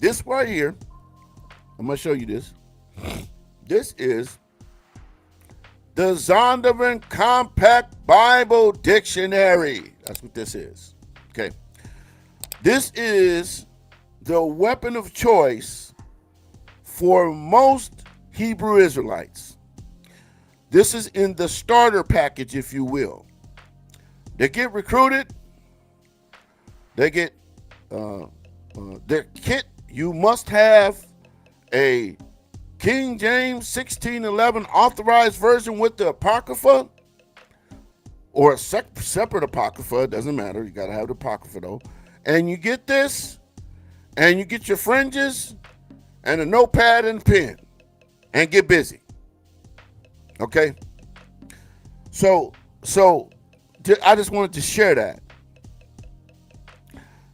This right here, I'm going to show you this. This is the Zondervan Compact Bible Dictionary. That's what this is. Okay. This is the weapon of choice for most Hebrew Israelites. This is in the starter package, if you will. They get recruited. They get their kit. You must have a King James 1611 authorized version with the Apocrypha, or a separate Apocrypha. It doesn't matter. You got to have the Apocrypha, though. And you get this, and you get your fringes and a notepad and pen, and get busy. Okay? So I just wanted to share that,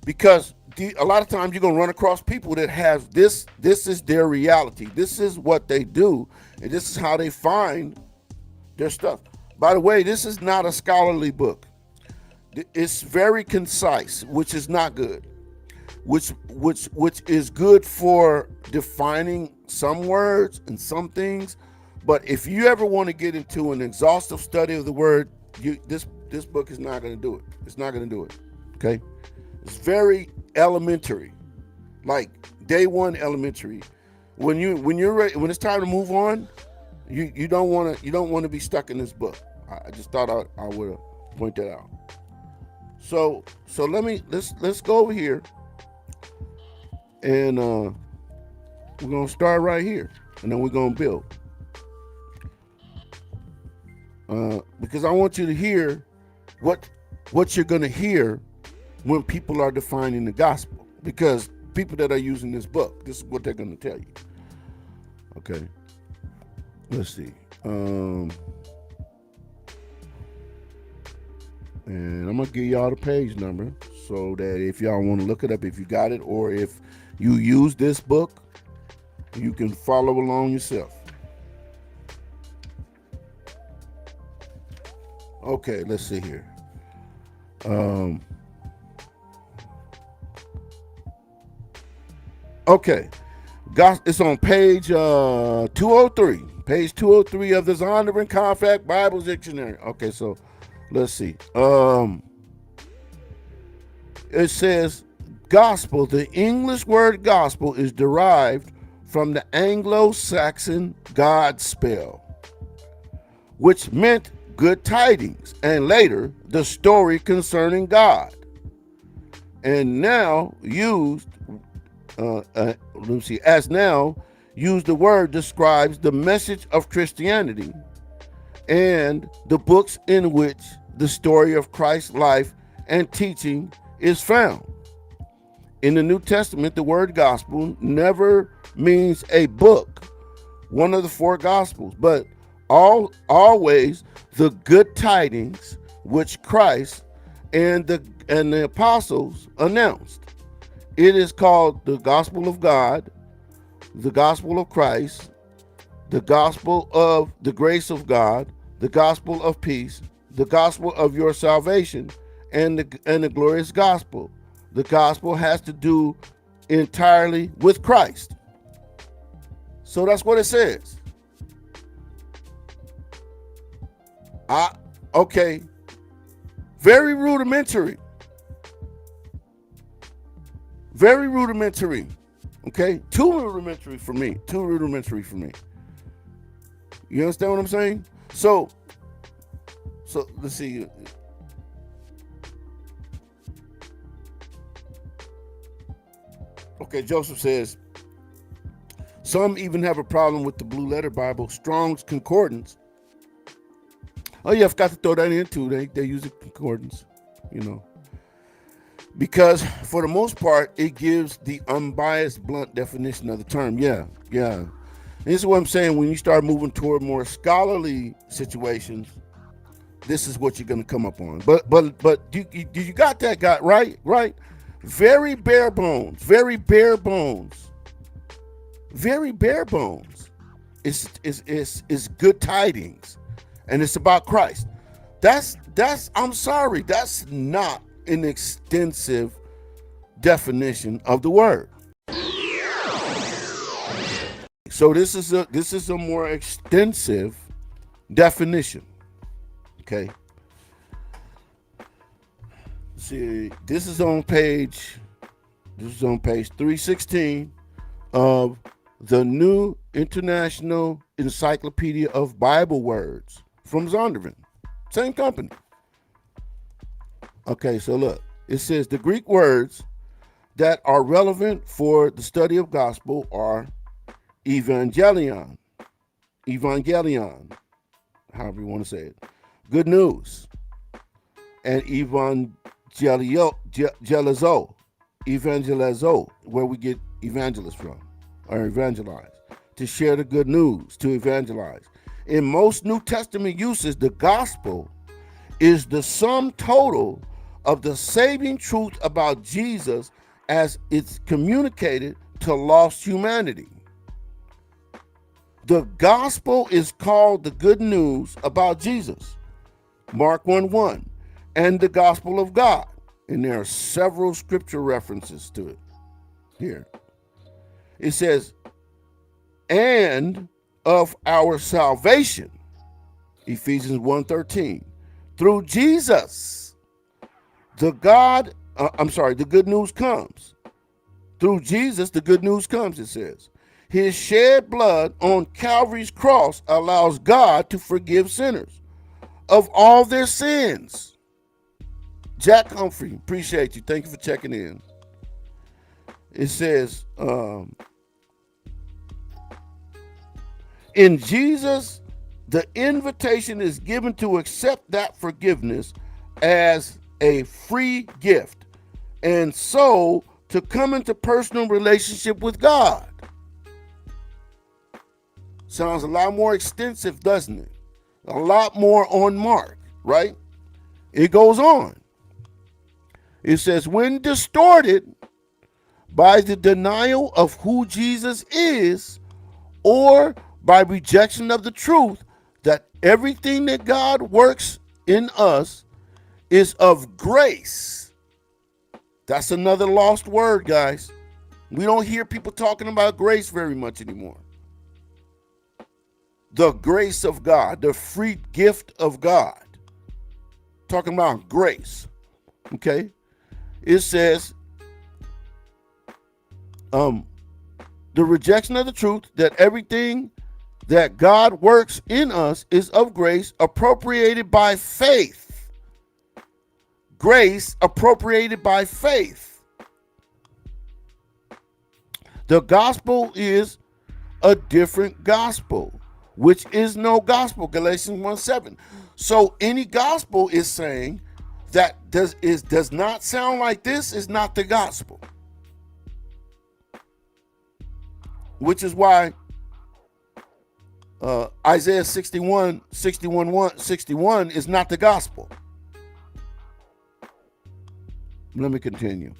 because a lot of times you're going to run across people that have this. This is their reality. This is what they do, and this is how they find their stuff. By the way, this is not a scholarly book. It's very concise, which is not good. Which is good for defining some words and some things. But if you ever want to get into an exhaustive study of the word, this book is not going to do it. It's not going to do it. Okay? It's very elementary, like day one elementary. When you're ready, when it's time to move on, you don't want to be stuck in this book. I just thought I would point that out. So let's go over here, and we're gonna start right here, and then we're gonna build. Because I want you to hear what you're gonna hear when people are defining the gospel. Because people that are using this book, this is what they're gonna tell you. Okay. Let's see. And I'm going to give y'all the page number so that if y'all want to look it up, if you got it, or if you use this book, you can follow along yourself. Okay, let's see here. Okay. It's on page 203. Page 203 of the Zondervan Compact Bible Dictionary. Okay, so let's see. It says gospel. The English word gospel is derived from the Anglo-Saxon Godspell, which meant good tidings, and later the story concerning God. And now used, as now used, the word describes the message of Christianity and the books in which the story of Christ's life and teaching is found. In the New Testament, the word gospel never means a book, one of the four gospels, but always the good tidings which Christ and the apostles announced. It is called the gospel of God, the gospel of Christ, the gospel of the grace of God, the gospel of peace, the gospel of your salvation, and the glorious gospel. The gospel has to do entirely with Christ. So that's what it says. Okay. Very rudimentary. Very rudimentary. Okay? Too rudimentary for me. Too rudimentary for me. You understand what I'm saying? So let's see. Okay, Joseph says, some even have a problem with the Blue Letter Bible, Strong's Concordance. Oh yeah, I forgot to throw that in too. They use a concordance, because for the most part, it gives the unbiased, blunt definition of the term. Yeah. And this is what I'm saying. When you start moving toward more scholarly situations, this is what you're going to come up on. But you got that guy right? Very bare bones. It's good tidings, and it's about Christ. That's I'm sorry, that's not an extensive definition of the word. So this is a more extensive definition. Okay. See, this is on page 316 of the New International Encyclopedia of Bible Words from Zondervan. Same company. Okay, so look, it says the Greek words that are relevant for the study of gospel are evangelion, however you want to say it, good news, and evangelizo, where we get evangelist from, or evangelize, to share the good news, to evangelize. In most New Testament uses, the gospel is the sum total of the saving truth about Jesus as it's communicated to lost humanity. The gospel is called the good news about Jesus, Mark 1:1, and the gospel of God. And there are several scripture references to it here. It says, and of our salvation, Ephesians 1:13, through Jesus, the good news comes. Through Jesus, the good news comes, it says. His shed blood on Calvary's cross allows God to forgive sinners of all their sins. Jack Humphrey, appreciate you. Thank you for checking in. It says, in Jesus, the invitation is given to accept that forgiveness as a free gift, and so to come into personal relationship with God. Sounds a lot more extensive, doesn't it? A lot more on mark, right? It goes on. It says, when distorted by the denial of who Jesus is, or by rejection of the truth that everything that God works in us is of grace. That's another lost word, guys. We don't hear people talking about grace very much anymore. The grace of God, the free gift of God. Talking about grace. Okay? It says, the rejection of the truth that everything that God works in us is of grace, appropriated by faith. Grace appropriated by faith. The gospel is a different gospel, which is no gospel, Galatians 1:7. So any gospel is saying that does not sound like this is not the gospel. Which is why Isaiah 61 is not the gospel. Let me continue.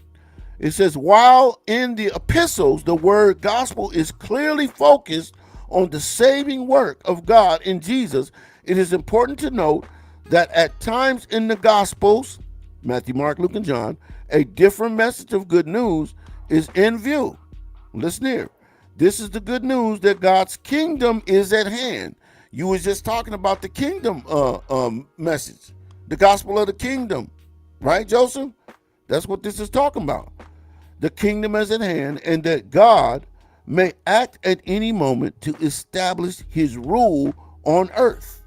It says, while in the epistles, the word gospel is clearly focused on the saving work of God in Jesus, it is important to note that at times in the gospels, Matthew, Mark, Luke, and John, a different message of good news is in view. Listen here. This is the good news that God's kingdom is at hand. You was just talking about the kingdom message, the gospel of the kingdom, right, Joseph? That's what this is talking about. The kingdom is at hand, and that God may act at any moment to establish his rule on earth.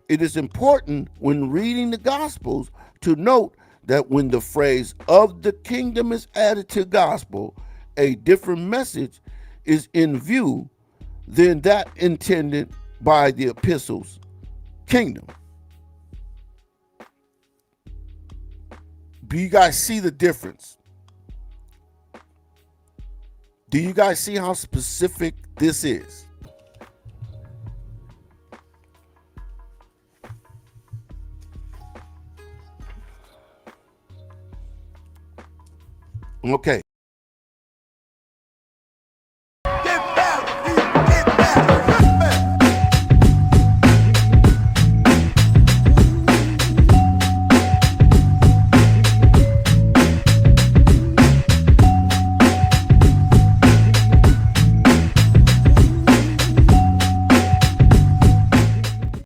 It is important when reading the Gospels to note that when the phrase of the kingdom is added to gospel, a different message is in view than that intended by the epistles kingdom. Do you guys see the difference? Do you guys see how specific this is? Okay.